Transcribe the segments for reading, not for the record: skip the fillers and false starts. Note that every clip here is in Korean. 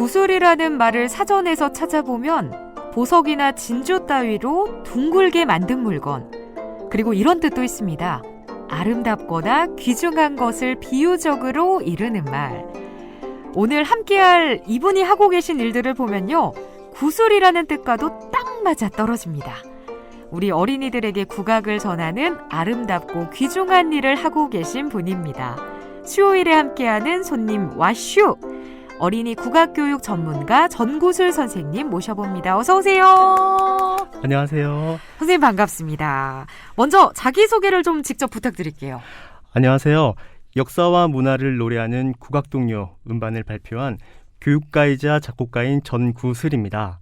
구슬이라는 말을 사전에서 찾아보면 보석이나 진주 따위로 둥글게 만든 물건, 그리고 이런 뜻도 있습니다. 아름답거나 귀중한 것을 비유적으로 이르는 말. 오늘 함께할 이분이 하고 계신 일들을 보면요, 구슬이라는 뜻과도 딱 맞아 떨어집니다. 우리 어린이들에게 국악을 전하는 아름답고 귀중한 일을 하고 계신 분입니다. 수요일에 함께하는 손님 와슈! 어린이 국악교육 전문가 전구슬 선생님 모셔봅니다. 어서 오세요. 안녕하세요. 선생님 반갑습니다. 먼저 자기소개를 좀 직접 부탁드릴게요. 안녕하세요. 역사와 문화를 노래하는 국악동요 음반을 발표한 교육가이자 작곡가인 전구슬입니다.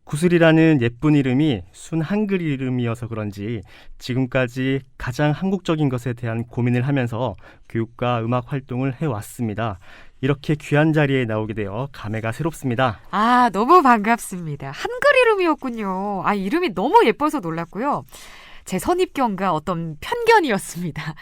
구슬이라는 예쁜 이름이 순 한글 이름이어서 그런지 지금까지 가장 한국적인 것에 대한 고민을 하면서 교육과 음악 활동을 해왔습니다. 이렇게 귀한 자리에 나오게 되어 감회가 새롭습니다. 아, 너무 반갑습니다. 한글 이름이었군요. 아, 이름이 너무 예뻐서 놀랐고요. 제 선입견과 어떤 편견이었습니다.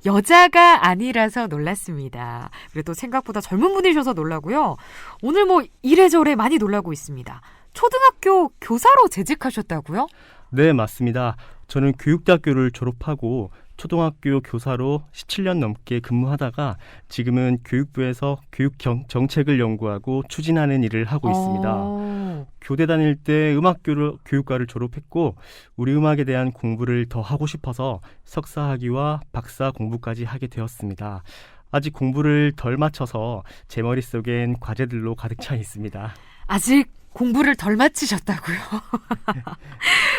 여자가 아니라서 놀랐습니다. 그래도 생각보다 젊은 분이셔서 놀라고요. 오늘 이래저래 많이 놀라고 있습니다. 초등학교 교사로 재직하셨다고요? 네, 맞습니다. 저는 교육대학교를 졸업하고 초등학교 교사로 17년 넘게 근무하다가 지금은 교육부에서 교육 정책을 연구하고 추진하는 일을 하고 있습니다. 교대 다닐 때 교육과를 졸업했고 우리 음악에 대한 공부를 더 하고 싶어서 석사학위와 박사 공부까지 하게 되었습니다. 아직 공부를 덜 마쳐서 제 머릿속엔 과제들로 가득 차 있습니다. 아직 공부를 덜 마치셨다고요?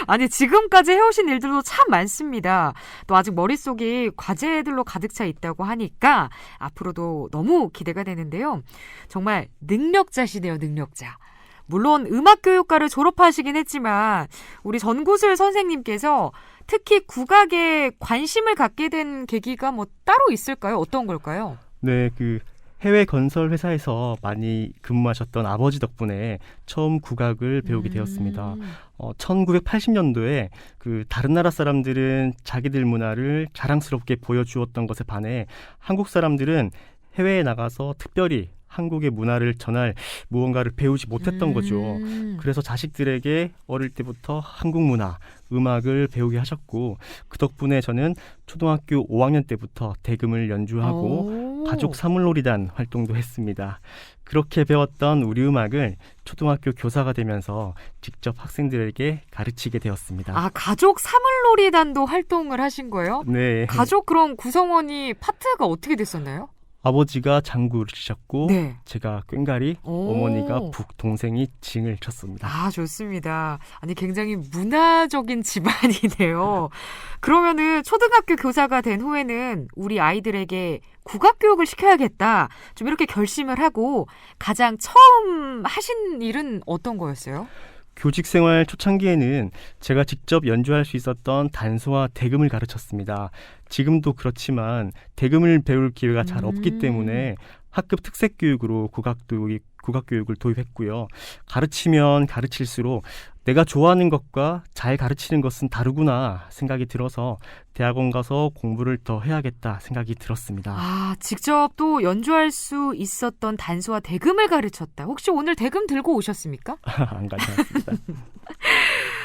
아니, 지금까지 해오신 일들도 참 많습니다. 또 아직 머릿속이 과제들로 가득 차 있다고 하니까 앞으로도 너무 기대가 되는데요. 정말 능력자시네요, 능력자. 물론 음악교육과를 졸업하시긴 했지만 우리 전구슬 선생님께서 특히 국악에 관심을 갖게 된 계기가 따로 있을까요? 어떤 걸까요? 네, 해외 건설 회사에서 많이 근무하셨던 아버지 덕분에 처음 국악을 배우게 되었습니다. 1980년도에 다른 나라 사람들은 자기들 문화를 자랑스럽게 보여주었던 것에 반해 한국 사람들은 해외에 나가서 특별히 한국의 문화를 전할 무언가를 배우지 못했던 거죠. 그래서 자식들에게 어릴 때부터 한국 문화, 음악을 배우게 하셨고 그 덕분에 저는 초등학교 5학년 때부터 대금을 연주하고 가족 사물놀이단 활동도 했습니다. 그렇게 배웠던 우리 음악을 초등학교 교사가 되면서 직접 학생들에게 가르치게 되었습니다. 아, 가족 사물놀이단도 활동을 하신 거예요? 네. 가족 그럼 구성원이 파트가 어떻게 됐었나요? 아버지가 장구를 치셨고 네. 제가 꽹과리, 어머니가 북, 동생이 징을 쳤습니다. 아, 좋습니다. 아니, 굉장히 문화적인 집안이네요. 그러면은 초등학교 교사가 된 후에는 우리 아이들에게 국악교육을 시켜야겠다. 좀 이렇게 결심을 하고 가장 처음 하신 일은 어떤 거였어요? 교직 생활 초창기에는 제가 직접 연주할 수 있었던 단소와 대금을 가르쳤습니다. 지금도 그렇지만 대금을 배울 기회가 잘 없기 때문에 학급 특색교육으로 국악교육을 도입했고요. 가르치면 가르칠수록 내가 좋아하는 것과 잘 가르치는 것은 다르구나 생각이 들어서 대학원 가서 공부를 더 해야겠다 생각이 들었습니다. 아, 직접 또 연주할 수 있었던 단소와 대금을 가르쳤다. 혹시 오늘 대금 들고 오셨습니까? 안 가져왔습니다.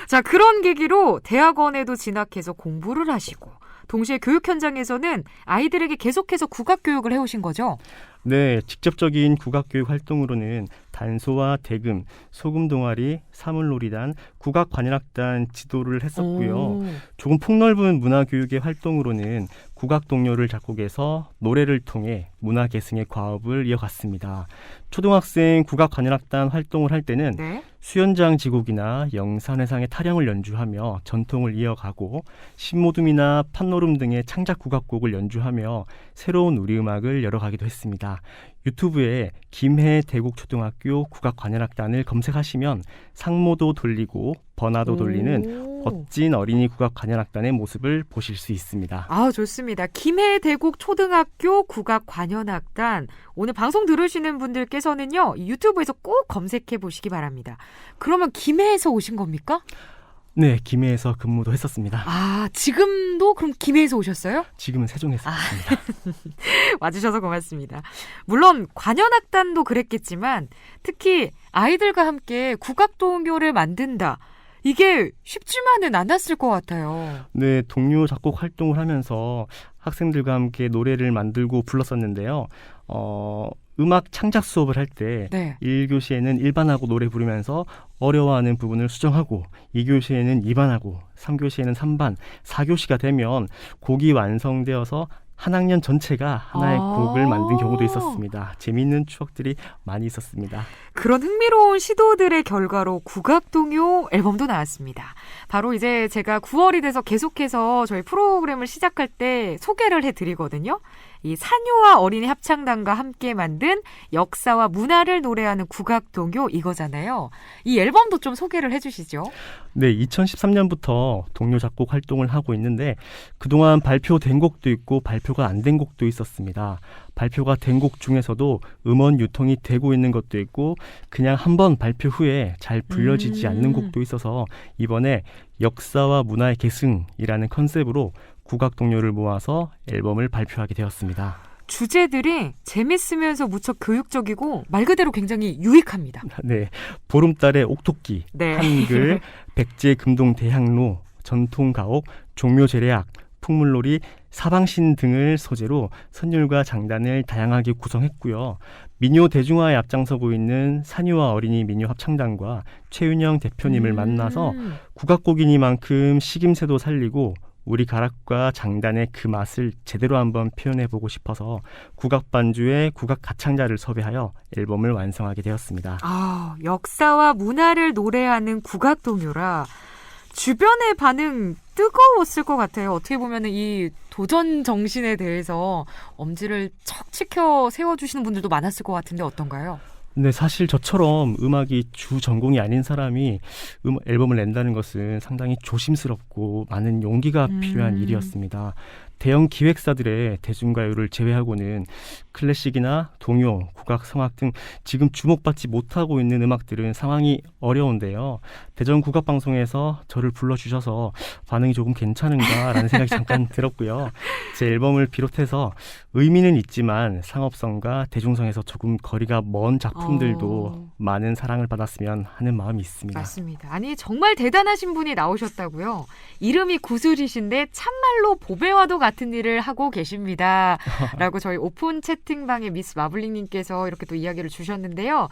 자, 그런 계기로 대학원에도 진학해서 공부를 하시고 동시에 교육 현장에서는 아이들에게 계속해서 국악교육을 해오신 거죠? 네, 직접적인 국악교육 활동으로는 단소와 대금, 소금동아리, 사물놀이단, 국악관현악단 지도를 했었고요. 조금 폭넓은 문화교육의 활동으로는 국악동요를 작곡해서 노래를 통해 문화계승의 과업을 이어갔습니다. 초등학생 국악관현악단 활동을 할 때는 네? 수연장 지곡이나 영산회상의 타령을 연주하며 전통을 이어가고 신모둠이나 판노름 등의 창작 국악곡을 연주하며 새로운 우리 음악을 열어가기도 했습니다. 유튜브에 김해 대곡초등학교 국악관현악단을 검색하시면 상모도 돌리고 번화도 돌리는 멋진 어린이 국악관현악단의 모습을 보실 수 있습니다. 아, 좋습니다. 김해 대곡초등학교 국악관현악단. 오늘 방송 들으시는 분들께서는요, 유튜브에서 꼭 검색해 보시기 바랍니다. 그러면 김해에서 오신 겁니까? 네, 김해에서 근무도 했었습니다. 아, 지금도 그럼 김해에서 오셨어요? 지금은 세종에서 있습니다. 와주셔서 고맙습니다. 물론 관현악단도 그랬겠지만 특히 아이들과 함께 국악동요를 만든다. 이게 쉽지만은 않았을 것 같아요. 네, 동요 작곡 활동을 하면서 학생들과 함께 노래를 만들고 불렀었는데요. 음악 창작 수업을 할 때 네. 1교시에는 일반하고 노래 부르면서 어려워하는 부분을 수정하고 2교시에는 2반하고 3교시에는 3반, 4교시가 되면 곡이 완성되어서 한 학년 전체가 하나의 곡을 만든 경우도 있었습니다. 재미있는 추억들이 많이 있었습니다. 그런 흥미로운 시도들의 결과로 국악동요 앨범도 나왔습니다. 바로 이제 제가 9월이 돼서 계속해서 저희 프로그램을 시작할 때 소개를 해드리거든요. 이 산유와 어린이 합창단과 함께 만든 역사와 문화를 노래하는 국악동요 이거잖아요. 이 앨범도 좀 소개를 해주시죠. 네, 2013년부터 동요 작곡 활동을 하고 있는데 그동안 발표된 곡도 있고 발표가 안 된 곡도 있었습니다. 발표가 된 곡 중에서도 음원 유통이 되고 있는 것도 있고 그냥 한번 발표 후에 잘 불려지지 않는 곡도 있어서 이번에 역사와 문화의 계승이라는 컨셉으로 국악 동요를 모아서 앨범을 발표하게 되었습니다. 주제들이 재밌으면서 무척 교육적이고 말 그대로 굉장히 유익합니다. 네, 보름달의 옥토끼, 네. 한글, 백제 금동 대학로, 전통가옥, 종묘제례악, 풍물놀이, 사방신 등을 소재로 선율과 장단을 다양하게 구성했고요. 민요 대중화에 앞장서고 있는 산유와 어린이 민요 합창단과 최윤영 대표님을 만나서 국악곡이니만큼 식임새도 살리고 우리 가락과 장단의 그 맛을 제대로 한번 표현해보고 싶어서 국악 반주에 국악 가창자를 섭외하여 앨범을 완성하게 되었습니다. 아, 역사와 문화를 노래하는 국악 동요라 주변의 반응 뜨거웠을 것 같아요. 어떻게 보면 이 도전 정신에 대해서 엄지를 척 치켜 세워주시는 분들도 많았을 것 같은데 어떤가요? 네, 사실 저처럼 음악이 주 전공이 아닌 사람이 앨범을 낸다는 것은 상당히 조심스럽고 많은 용기가 필요한 일이었습니다. 대형 기획사들의 대중가요를 제외하고는 클래식이나 동요, 국악, 성악 등 지금 주목받지 못하고 있는 음악들은 상황이 어려운데요. 대전국악방송에서 저를 불러주셔서 반응이 조금 괜찮은가라는 생각이 잠깐 들었고요. 제 앨범을 비롯해서 의미는 있지만 상업성과 대중성에서 조금 거리가 먼 작품들도 많은 사랑을 받았으면 하는 마음이 있습니다. 맞습니다. 아니 정말 대단하신 분이 나오셨다고요. 이름이 구슬이신데 참말로 보배와도 같은 일을 하고 계십니다. 라고 저희 오픈 채팅방에 미스 마블링님께서 이렇게 또 이야기를 주셨는데요.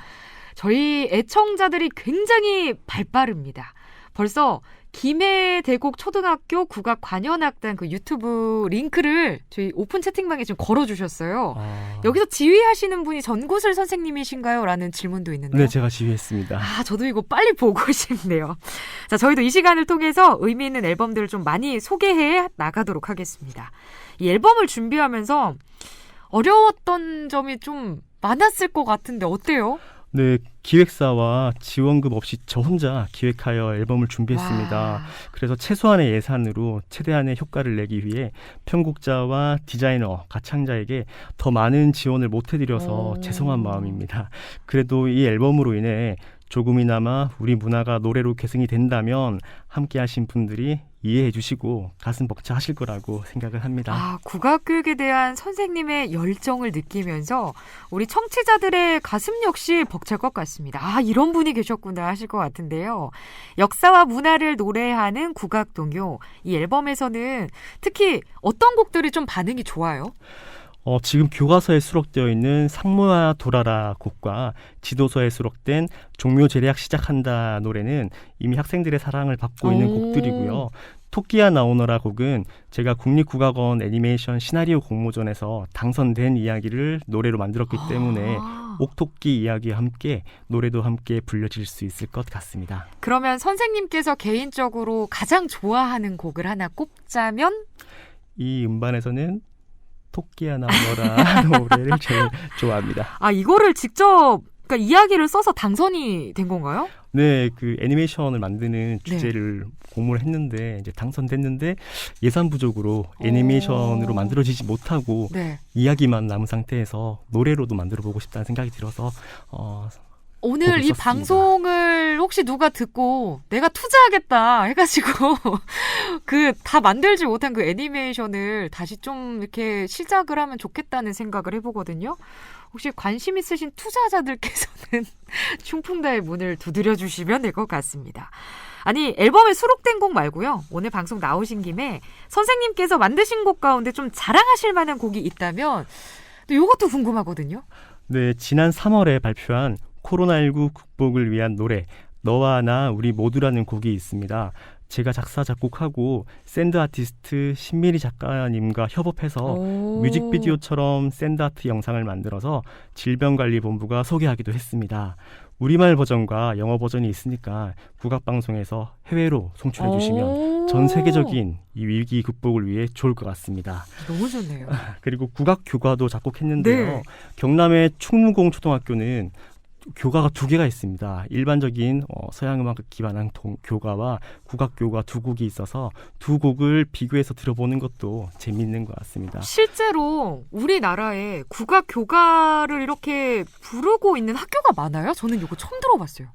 저희 애청자들이 굉장히 발빠릅니다. 벌써 김해 대곡 초등학교 국악 관현악단 그 유튜브 링크를 저희 오픈 채팅방에 지금 걸어주셨어요. 여기서 지휘하시는 분이 전구슬 선생님이신가요? 라는 질문도 있는데요. 네, 제가 지휘했습니다. 아, 저도 이거 빨리 보고 싶네요. 자, 저희도 이 시간을 통해서 의미 있는 앨범들을 좀 많이 소개해 나가도록 하겠습니다. 이 앨범을 준비하면서 어려웠던 점이 좀 많았을 것 같은데 어때요? 네, 기획사와 지원금 없이 저 혼자 기획하여 앨범을 준비했습니다. 와. 그래서 최소한의 예산으로 최대한의 효과를 내기 위해 편곡자와 디자이너, 가창자에게 더 많은 지원을 못 해드려서 죄송한 마음입니다. 그래도 이 앨범으로 인해 조금이나마 우리 문화가 노래로 계승이 된다면 함께 하신 분들이 이해해 주시고 가슴 벅차하실 거라고 생각을 합니다. 아, 국악교육에 대한 선생님의 열정을 느끼면서 우리 청취자들의 가슴 역시 벅찰 것 같습니다. 아, 이런 분이 계셨구나 하실 것 같은데요. 역사와 문화를 노래하는 국악동요. 이 앨범에서는 특히 어떤 곡들이 좀 반응이 좋아요? 지금 교과서에 수록되어 있는 상모야 돌아라 곡과 지도서에 수록된 종묘제례악 시작한다 노래는 이미 학생들의 사랑을 받고 있는 곡들이고요. 토끼야 나오너라 곡은 제가 국립국악원 애니메이션 시나리오 공모전에서 당선된 이야기를 노래로 만들었기 때문에 옥토끼 이야기와 함께 노래도 함께 불려질 수 있을 것 같습니다. 그러면 선생님께서 개인적으로 가장 좋아하는 곡을 하나 꼽자면? 이 음반에서는 토끼야 나오너라 노래를 제일 좋아합니다. 아, 이거를 직접 그러니까 이야기를 써서 당선이 된 건가요? 네, 그 애니메이션을 만드는 주제를 공모를 했는데 이제 당선됐는데 예산 부족으로 애니메이션으로 만들어지지 못하고 이야기만 남은 상태에서 노래로도 만들어 보고 싶다는 생각이 들어서 오늘 곡을 이 썼습니다. 방송을 혹시 누가 듣고 내가 투자하겠다 해가지고 그 다 만들지 못한 그 애니메이션을 다시 좀 이렇게 시작을 하면 좋겠다는 생각을 해보거든요. 혹시 관심 있으신 투자자들께서는 충풍다의 문을 두드려 주시면 될 것 같습니다. 아니, 앨범에 수록된 곡 말고요. 오늘 방송 나오신 김에 선생님께서 만드신 곡 가운데 좀 자랑하실 만한 곡이 있다면 또 이것도 궁금하거든요. 네, 지난 3월에 발표한 코로나19 극복을 위한 노래 너와 나 우리 모두라는 곡이 있습니다. 제가 작사 작곡하고 샌드 아티스트 신미리 작가님과 협업해서 뮤직비디오처럼 샌드 아트 영상을 만들어서 질병관리본부가 소개하기도 했습니다. 우리말 버전과 영어 버전이 있으니까 국악방송에서 해외로 송출해 주시면 전 세계적인 이 위기 극복을 위해 좋을 것 같습니다. 너무 좋네요. 그리고 국악 교과도 작곡했는데요. 네. 경남의 충무공 초등학교는 교과가 2개가 있습니다. 일반적인 서양음악 기반한 교과와 국악 교과 2곡이 있어서 2곡을 비교해서 들어보는 것도 재미있는 것 같습니다. 실제로 우리나라에 국악 교과를 이렇게 부르고 있는 학교가 많아요? 저는 이거 처음 들어봤어요.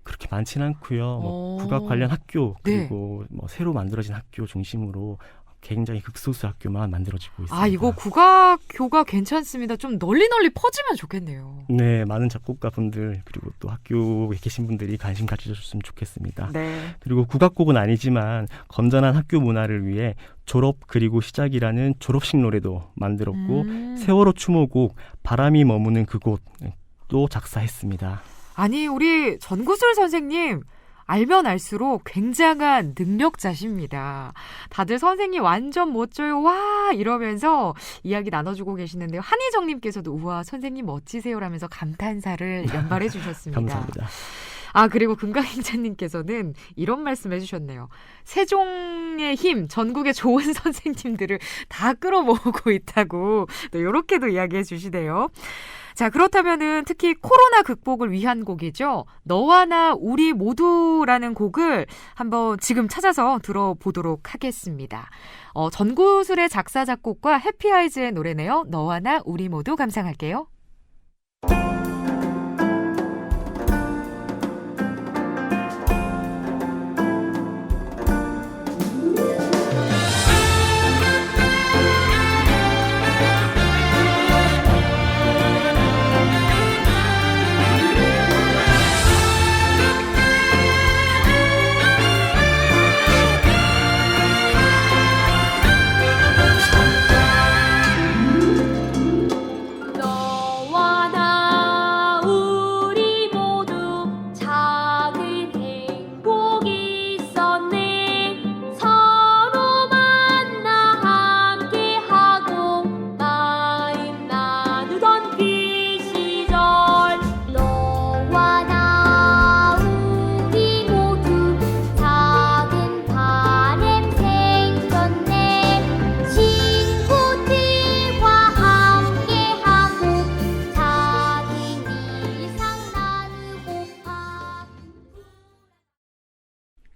그렇게 많지는 않고요. 국악 관련 학교 그리고 새로 만들어진 학교 중심으로 굉장히 극소수 학교만 만들어지고 있습니다. 아, 이거 국악 교과 괜찮습니다. 좀 널리 퍼지면 좋겠네요. 네, 많은 작곡가분들 그리고 또 학교에 계신 분들이 관심 가져줬으면 좋겠습니다. 네. 그리고 국악곡은 아니지만 건전한 학교 문화를 위해 졸업 그리고 시작이라는 졸업식 노래도 만들었고 세월호 추모곡 바람이 머무는 그곳도 작사했습니다. 아니, 우리 전구슬 선생님 알면 알수록 굉장한 능력자십니다. 다들 선생님 완전 멋져요. 와 이러면서 이야기 나눠주고 계시는데요. 한희정님께서도 우와 선생님 멋지세요라면서 감탄사를 연발해 주셨습니다. 감사합니다. 아, 그리고 금강행자님께서는 이런 말씀 해주셨네요. 세종의 힘, 전국의 좋은 선생님들을 다 끌어모으고 있다고 또 이렇게도 이야기해 주시네요. 자, 그렇다면은 특히 코로나 극복을 위한 곡이죠. 너와 나 우리 모두라는 곡을 한번 지금 찾아서 들어보도록 하겠습니다. 전구슬의 작사 작곡과 해피아이즈의 노래네요. 너와 나 우리 모두 감상할게요.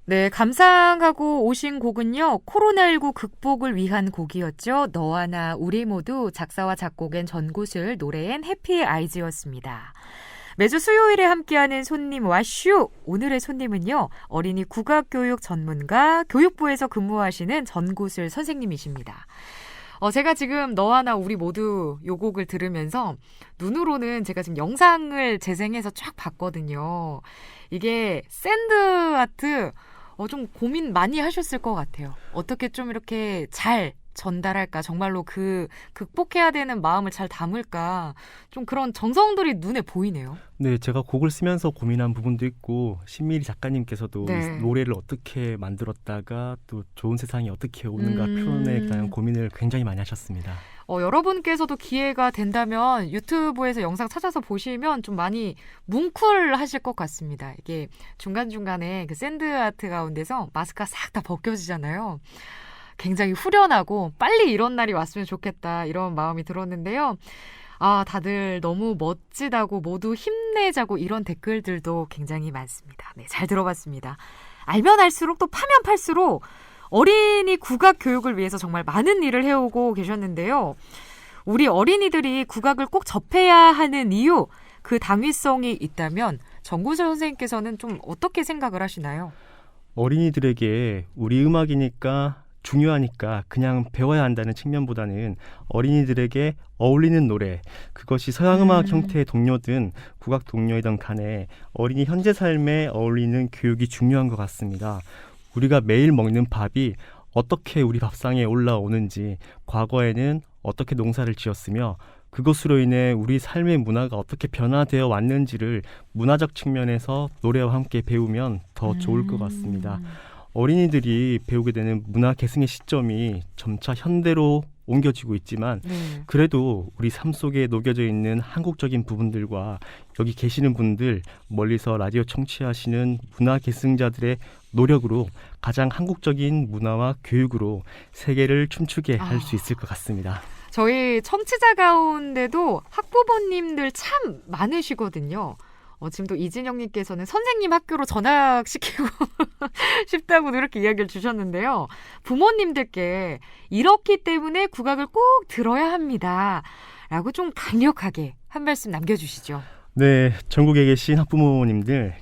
네, 감상하고 오신 곡은요. 코로나19 극복을 위한 곡이었죠. 너와 나 우리 모두 작사와 작곡엔 전구슬, 노래엔 해피아이즈였습니다. 매주 수요일에 함께하는 손님 와슈! 오늘의 손님은요. 어린이 국악교육 전문가 교육부에서 근무하시는 전구슬 선생님이십니다. 제가 지금 너와 나 우리 모두 요 곡을 들으면서 눈으로는 제가 지금 영상을 재생해서 쫙 봤거든요. 이게 샌드아트 좀 고민 많이 하셨을 것 같아요. 어떻게 좀 이렇게 잘 전달할까? 정말로 그 극복해야 되는 마음을 잘 담을까? 좀 그런 정성들이 눈에 보이네요. 네, 제가 곡을 쓰면서 고민한 부분도 있고 신미리 작가님께서도 이 노래를 어떻게 만들었다가 또 좋은 세상이 어떻게 오는가 표현에 대한 고민을 굉장히 많이 하셨습니다. 여러분께서도 기회가 된다면 유튜브에서 영상 찾아서 보시면 좀 많이 뭉클하실 것 같습니다. 이게 중간중간에 그 샌드아트 가운데서 마스크가 싹 다 벗겨지잖아요. 굉장히 후련하고 빨리 이런 날이 왔으면 좋겠다 이런 마음이 들었는데요. 아, 다들 너무 멋지다고 모두 힘내자고 이런 댓글들도 굉장히 많습니다. 네, 잘 들어봤습니다. 알면 알수록 또 파면 팔수록 어린이 국악 교육을 위해서 정말 많은 일을 해오고 계셨는데요. 우리 어린이들이 국악을 꼭 접해야 하는 이유, 그 당위성이 있다면 정구설 선생님께서는 좀 어떻게 생각을 하시나요? 어린이들에게 우리 음악이니까 중요하니까 그냥 배워야 한다는 측면보다는 어린이들에게 어울리는 노래, 그것이 서양음악 형태의 동요든 국악 동요이든 간에 어린이 현재 삶에 어울리는 교육이 중요한 것 같습니다. 우리가 매일 먹는 밥이 어떻게 우리 밥상에 올라오는지, 과거에는 어떻게 농사를 지었으며 그것으로 인해 우리 삶의 문화가 어떻게 변화되어 왔는지를 문화적 측면에서 노래와 함께 배우면 더 좋을 것 같습니다. 어린이들이 배우게 되는 문화 계승의 시점이 점차 현대로 옮겨지고 있지만 네. 그래도 우리 삶 속에 녹여져 있는 한국적인 부분들과 여기 계시는 분들, 멀리서 라디오 청취하시는 문화 계승자들의 노력으로 가장 한국적인 문화와 교육으로 세계를 춤추게 할 수 있을 것 같습니다. 저희 청취자 가운데도 학부모님들 참 많으시거든요. 지금 또 이진영님께서는 선생님 학교로 전학시키고 싶다고 이렇게 이야기를 주셨는데요. 부모님들께 이렇기 때문에 국악을 꼭 들어야 합니다. 라고 좀 강력하게 한 말씀 남겨주시죠. 네, 전국에 계신 학부모님들,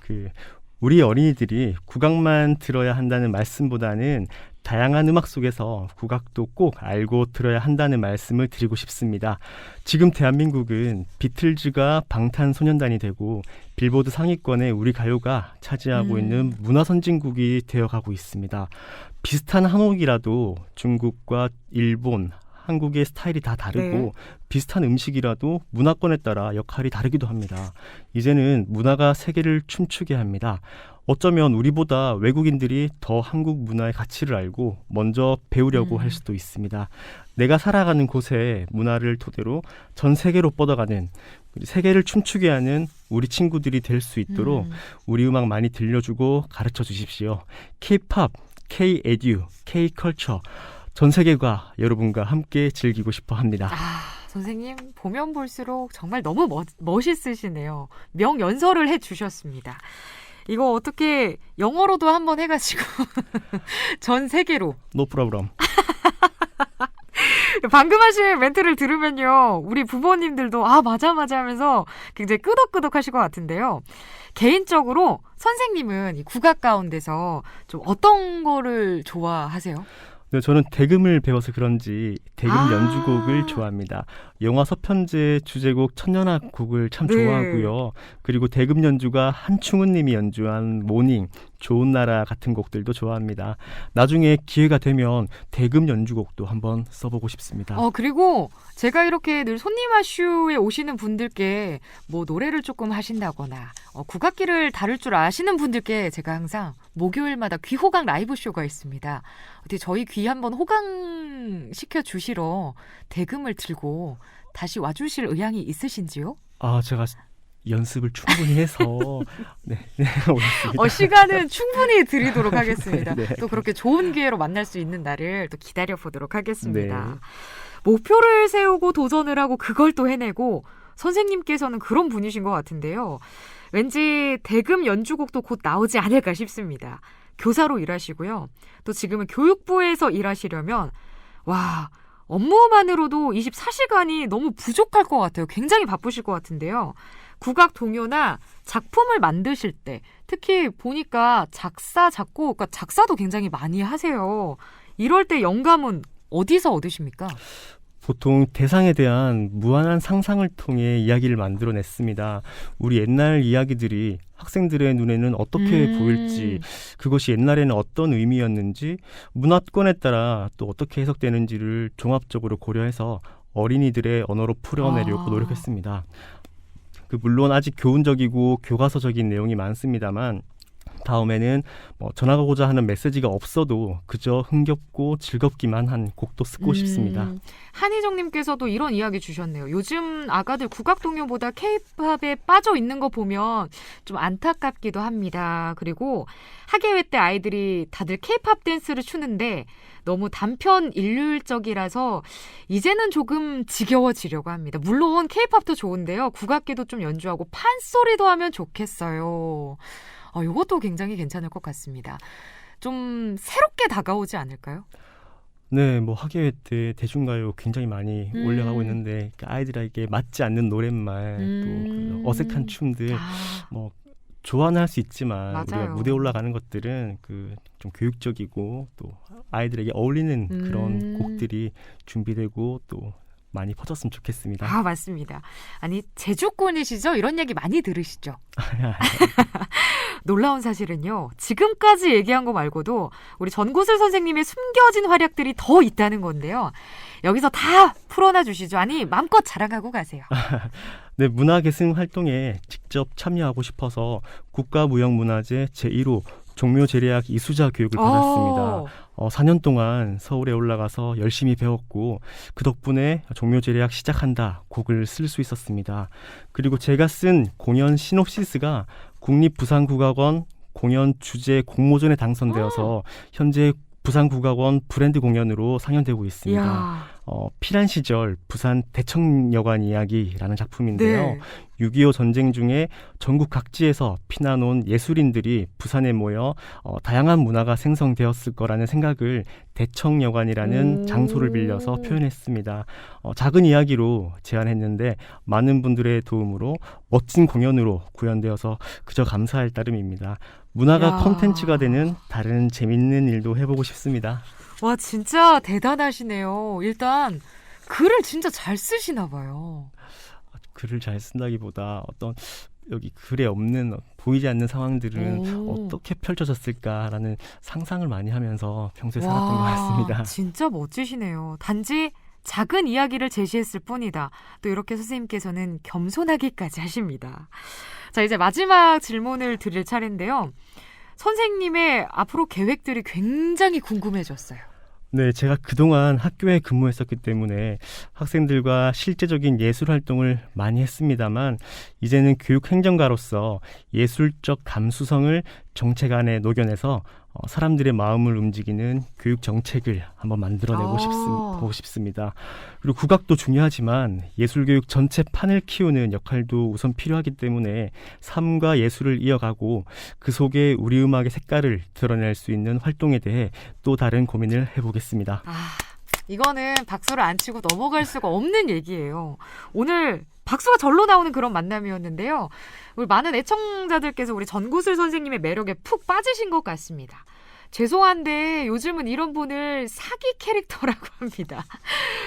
우리 어린이들이 국악만 들어야 한다는 말씀보다는 다양한 음악 속에서 국악도 꼭 알고 들어야 한다는 말씀을 드리고 싶습니다. 지금 대한민국은 비틀즈가 방탄소년단이 되고 빌보드 상위권에 우리 가요가 차지하고 있는 문화선진국이 되어가고 있습니다. 비슷한 한옥이라도 중국과 일본, 한국의 스타일이 다 다르고 네. 비슷한 음식이라도 문화권에 따라 역할이 다르기도 합니다. 이제는 문화가 세계를 춤추게 합니다. 어쩌면 우리보다 외국인들이 더 한국 문화의 가치를 알고 먼저 배우려고 할 수도 있습니다. 내가 살아가는 곳의 문화를 토대로 전 세계로 뻗어가는, 세계를 춤추게 하는 우리 친구들이 될 수 있도록 우리 음악 많이 들려주고 가르쳐 주십시오. K-POP, K-EDU, K-컬처 전 세계가 여러분과 함께 즐기고 싶어 합니다. 선생님 보면 볼수록 정말 너무 멋있으시네요. 명연설을 해주셨습니다. 이거 어떻게 영어로도 한번 해가지고 전 세계로. No problem. 방금 하신 멘트를 들으면요, 우리 부모님들도 맞아 하면서 굉장히 끄덕끄덕 하실 것 같은데요. 개인적으로 선생님은 이 국악 가운데서 좀 어떤 거를 좋아하세요? 네, 저는 대금을 배워서 그런지 대금 연주곡을 좋아합니다. 영화 서편제 주제곡 천년악 곡을 참 네. 좋아하고요. 그리고 대금 연주가 한충은 님이 연주한 모닝, 좋은 나라 같은 곡들도 좋아합니다. 나중에 기회가 되면 대금 연주곡도 한번 써보고 싶습니다. 그리고 제가 이렇게 늘 손님아쇼에 오시는 분들께 뭐 노래를 조금 하신다거나 국악기를 다룰 줄 아시는 분들께 제가 항상 목요일마다 귀호강 라이브 쇼가 있습니다. 어떻게 저희 귀 한번 호강시켜 주시러 대금을 들고 다시 와주실 의향이 있으신지요? 제가 연습을 충분히 해서 네, 오겠습니다. 시간은 충분히 드리도록 하겠습니다. 네. 또 그렇게 좋은 기회로 만날 수 있는 날을 또 기다려보도록 하겠습니다. 네. 목표를 세우고 도전을 하고 그걸 또 해내고 선생님께서는 그런 분이신 것 같은데요. 왠지 대금 연주곡도 곧 나오지 않을까 싶습니다. 교사로 일하시고요. 또 지금은 교육부에서 일하시려면 업무만으로도 24시간이 너무 부족할 것 같아요. 굉장히 바쁘실 것 같은데요. 국악 동요나 작품을 만드실 때 특히 보니까 작사, 작곡, 그러니까 작사도 굉장히 많이 하세요. 이럴 때 영감은 어디서 얻으십니까? 보통 대상에 대한 무한한 상상을 통해 이야기를 만들어냈습니다. 우리 옛날 이야기들이 학생들의 눈에는 어떻게 보일지, 그것이 옛날에는 어떤 의미였는지, 문화권에 따라 또 어떻게 해석되는지를 종합적으로 고려해서 어린이들의 언어로 풀어내려고 노력했습니다. 물론 아직 교훈적이고 교과서적인 내용이 많습니다만 다음에는 전하고자 하는 메시지가 없어도 그저 흥겹고 즐겁기만 한 곡도 쓰고 싶습니다. 한희정님께서도 이런 이야기 주셨네요. 요즘 아가들 국악동요보다 K-팝에 빠져 있는 거 보면 좀 안타깝기도 합니다. 그리고 학예회 때 아이들이 다들 K-팝 댄스를 추는데 너무 단편 일률적이라서 이제는 조금 지겨워지려고 합니다. 물론 K-팝도 좋은데요. 국악기도 좀 연주하고 판소리도 하면 좋겠어요. 이것도 굉장히 괜찮을 것 같습니다. 좀 새롭게 다가오지 않을까요? 네, 뭐 학예회 때 대중가요 굉장히 많이 올려가고 있는데 그 아이들에게 맞지 않는 노랫말 또 그 어색한 춤들 뭐 좋아는 할 수 있지만 맞아요. 우리가 무대에 올라가는 것들은 그 좀 교육적이고 또 아이들에게 어울리는 그런 곡들이 준비되고 또 많이 퍼졌으면 좋겠습니다. 아, 맞습니다. 아니, 제주꾼이시죠? 이런 얘기 많이 들으시죠? 놀라운 사실은요. 지금까지 얘기한 거 말고도 우리 전구슬 선생님의 숨겨진 활약들이 더 있다는 건데요. 여기서 다 풀어놔 주시죠. 아니, 마음껏 자랑하고 가세요. 네, 문화계승 활동에 직접 참여하고 싶어서 국가무형문화재 제1호 종묘제례학 이수자 교육을 받았습니다. 4년 동안 서울에 올라가서 열심히 배웠고 그 덕분에 종묘제례학 시작한다 곡을 쓸 수 있었습니다. 그리고 제가 쓴 공연 시놉시스가 국립부산국악원 공연 주제 공모전에 당선되어서 현재 부산국악원 브랜드 공연으로 상연되고 있습니다. 이야. 피란 시절 부산 대청여관 이야기라는 작품인데요. 네. 6.25 전쟁 중에 전국 각지에서 피난 온 예술인들이 부산에 모여 다양한 문화가 생성되었을 거라는 생각을 대청여관이라는 장소를 빌려서 표현했습니다. 작은 이야기로 제안했는데 많은 분들의 도움으로 멋진 공연으로 구현되어서 그저 감사할 따름입니다. 문화가 야. 콘텐츠가 되는 다른 재밌는 일도 해보고 싶습니다. 와, 진짜 대단하시네요. 일단 글을 진짜 잘 쓰시나 봐요. 글을 잘 쓴다기보다 어떤 여기 글에 없는 보이지 않는 상황들은 어떻게 펼쳐졌을까라는 상상을 많이 하면서 평소에 살았던 것 같습니다. 진짜 멋지시네요. 단지 작은 이야기를 제시했을 뿐이다. 또 이렇게 선생님께서는 겸손하기까지 하십니다. 자, 이제 마지막 질문을 드릴 차례인데요. 선생님의 앞으로 계획들이 굉장히 궁금해졌어요. 네, 제가 그동안 학교에 근무했었기 때문에 학생들과 실제적인 예술 활동을 많이 했습니다만 이제는 교육행정가로서 예술적 감수성을 정책 안에 녹여내서 사람들의 마음을 움직이는 교육 정책을 한번 만들어내고 싶습니다. 그리고 국악도 중요하지만 예술교육 전체 판을 키우는 역할도 우선 필요하기 때문에 삶과 예술을 이어가고 그 속에 우리 음악의 색깔을 드러낼 수 있는 활동에 대해 또 다른 고민을 해보겠습니다. 이거는 박수를 안 치고 넘어갈 수가 없는 얘기예요. 오늘 박수가 절로 나오는 그런 만남이었는데요. 우리 많은 애청자들께서 우리 전구슬 선생님의 매력에 푹 빠지신 것 같습니다. 죄송한데 요즘은 이런 분을 사기 캐릭터라고 합니다.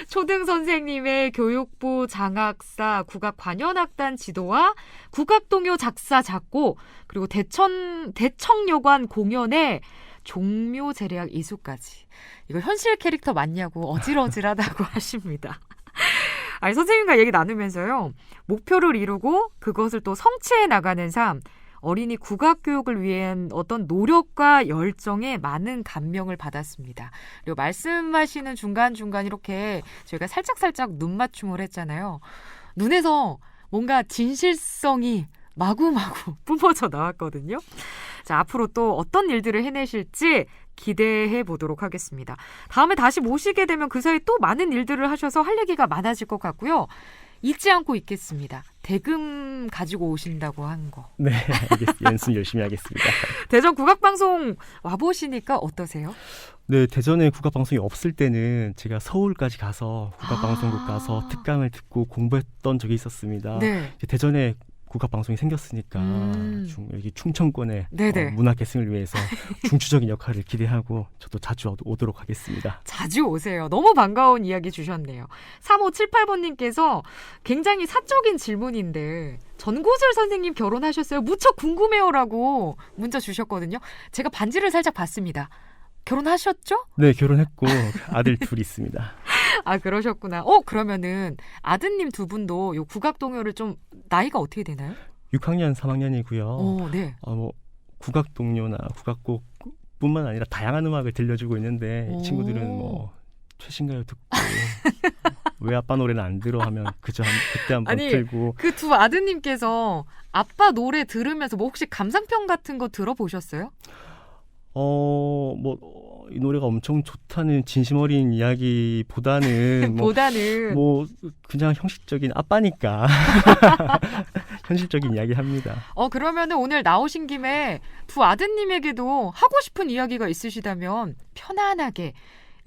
초등 선생님의 교육부 장학사 국악관현악단 지도와 국악동요 작사 작곡 그리고 대청여관 공연에 종묘제례학 이수까지. 이거 현실 캐릭터 맞냐고 어질어질하다고 하십니다. 아니, 선생님과 얘기 나누면서요. 목표를 이루고 그것을 또 성취해 나가는 삶, 어린이 국악교육을 위한 어떤 노력과 열정에 많은 감명을 받았습니다. 그리고 말씀하시는 중간중간 이렇게 저희가 살짝살짝 눈맞춤을 했잖아요. 눈에서 뭔가 진실성이 마구마구 뿜어져 나왔거든요. 자, 앞으로 또 어떤 일들을 해내실지 기대해 보도록 하겠습니다. 다음에 다시 모시게 되면 그 사이 또 많은 일들을 하셔서 할 얘기가 많아질 것 같고요. 잊지 않고 있겠습니다. 대금 가지고 오신다고 한 거. 네, 알겠습니다. 연습 열심히 하겠습니다. 대전 국악방송 와보시니까 어떠세요? 네, 대전에 국악방송이 없을 때는 제가 서울까지 가서 국악방송국 가서 특강을 듣고 공부했던 적이 있었습니다. 네. 대전에 국악방송이 생겼으니까 여기 충청권의 문화계승을 위해서 중추적인 역할을 기대하고 저도 자주 오도록 하겠습니다. 자주 오세요. 너무 반가운 이야기 주셨네요. 3578번님께서 굉장히 사적인 질문인데 전구슬 선생님 결혼하셨어요? 무척 궁금해요라고 문자 주셨거든요. 제가 반지를 살짝 봤습니다. 결혼하셨죠? 네, 결혼했고 아들 둘이 있습니다. 아, 그러셨구나. 그러면은 아드님 두 분도 요 국악동요를 좀 나이가 어떻게 되나요? 6학년, 3학년이고요. 네. 뭐 국악동요나 국악곡뿐만 아니라 다양한 음악을 들려주고 있는데 이 친구들은 뭐 최신가요 듣고 왜 아빠 노래는 안 들어 하면 그때 한번 틀고. 그 두 아드님께서 아빠 노래 들으면서 뭐 혹시 감상평 같은 거 들어보셨어요? 이 노래가 엄청 좋다는 진심 어린 이야기보다는 뭐 그냥 형식적인 아빠니까 현실적인 이야기 합니다. 그러면은 오늘 나오신 김에 두 아드님에게도 하고 싶은 이야기가 있으시다면 편안하게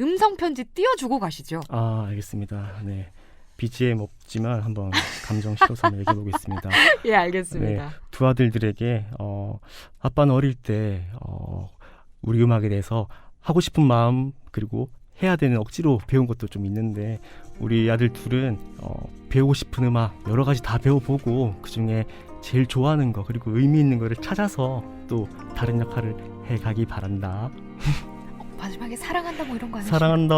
음성 편지 띄워주고 가시죠. 아, 알겠습니다. 네. BGM 없지만 한번 감정 실어서 얘기해 보겠습니다. 예, 알겠습니다. 두 아들들에게 아빠는 어릴 때 우리 음악에 대해서 하고 싶은 마음 그리고 해야 되는 억지로 배운 것도 좀 있는데 우리 아들 둘은 배우고 싶은 음악 여러 가지 다 배워보고 그중에 제일 좋아하는 거 그리고 의미 있는 거를 찾아서 또 다른 역할을 해가기 바란다. 마지막에 사랑한다 뭐 이런 거 아니죠? 사랑한다.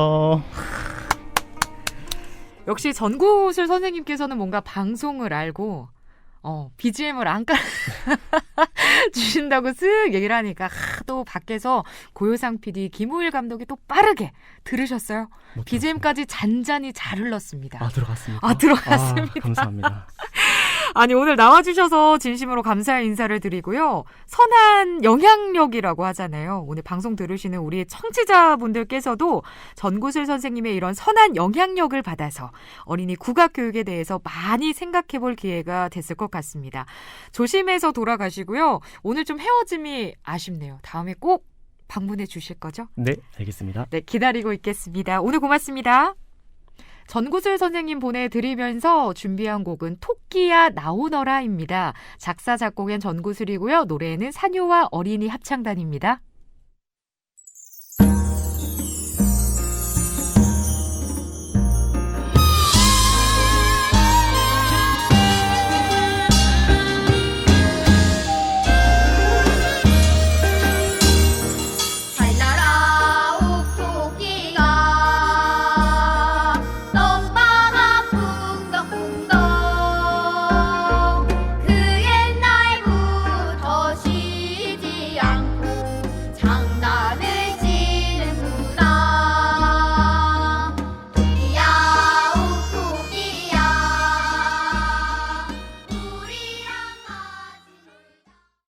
역시 전구슬 선생님께서는 뭔가 방송을 알고 BGM을 안 깔아 주신다고 쓱 얘기를 하니까 또 밖에서 고효상 PD, 김우일 감독이 또 빠르게 들으셨어요. BGM까지 잔잔히 잘 흘렀습니다. 아, 들어갔습니까? 들어갔습니다. 감사합니다. 아니, 오늘 나와주셔서 진심으로 감사의 인사를 드리고요. 선한 영향력이라고 하잖아요. 오늘 방송 들으시는 우리 청취자분들께서도 전구슬 선생님의 이런 선한 영향력을 받아서 어린이 국악교육에 대해서 많이 생각해 볼 기회가 됐을 것 같습니다. 조심해서 돌아가시고요. 오늘 좀 헤어짐이 아쉽네요. 다음에 꼭 방문해 주실 거죠? 네, 알겠습니다. 네, 기다리고 있겠습니다. 오늘 고맙습니다. 전구슬 선생님 보내드리면서 준비한 곡은 토끼야 나오너라입니다. 작사 작곡엔 전구슬이고요. 노래는 산유와 어린이 합창단입니다.